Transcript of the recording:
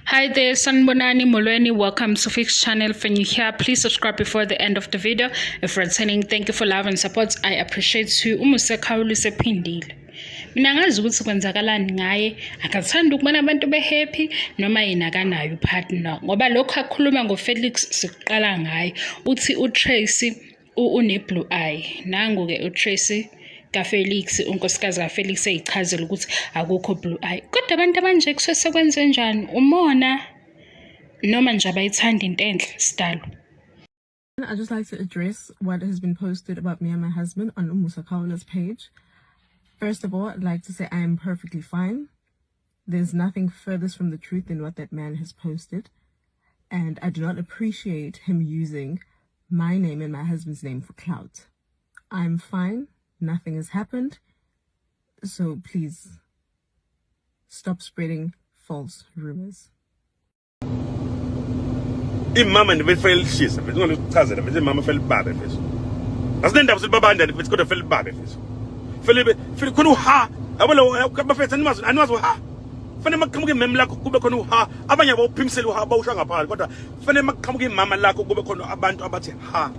Hi there, Sanbonani Molweni. Welcome to Fix channel. If you're new here, please subscribe before the end of the video. If returning, thank you for love and support. I appreciate you. Musa Khawula sephindile. Mina ngazi ukuthi kwenzakalani ngaye, akathanda ukubona abantu be-happy noma yena akanayo partner. Ngoba lokho akhuluma ngoFelix siqala ngaye. Uthi uTracy une-blue eye. Nangu-ke uTracy kaFelix, unkosikazi kaFelix eyichazela ukuthi akukho blue eye. Kodwa abantu abanje kusuke sekwenze njani? Umona noma nje abayithanda into enhle sidalo. I'd just like to address what has been posted about me and my husband on Musa Khawula's page. First of all, I'd like to say I am perfectly fine. There's nothing furthest from the truth than what that man has posted. And I do not appreciate him using my name and my husband's name for clout. I'm fine. Nothing has happened. So please stop spreading false rumors. Imama ndibefayilishisa mfethu ngikuchazela mfethu imama fela babe mfethu asinendaba silibabanda mfethu kodwa fela babe mfethu fela khona uha yabo bafethu animazi uha fanele maqhamuke imama lakho kube khona uha abanye abawuphimisela uha bawusha ngaphandle kodwa fanele maqhamuke imama lakho kube khona abantu abathi ha.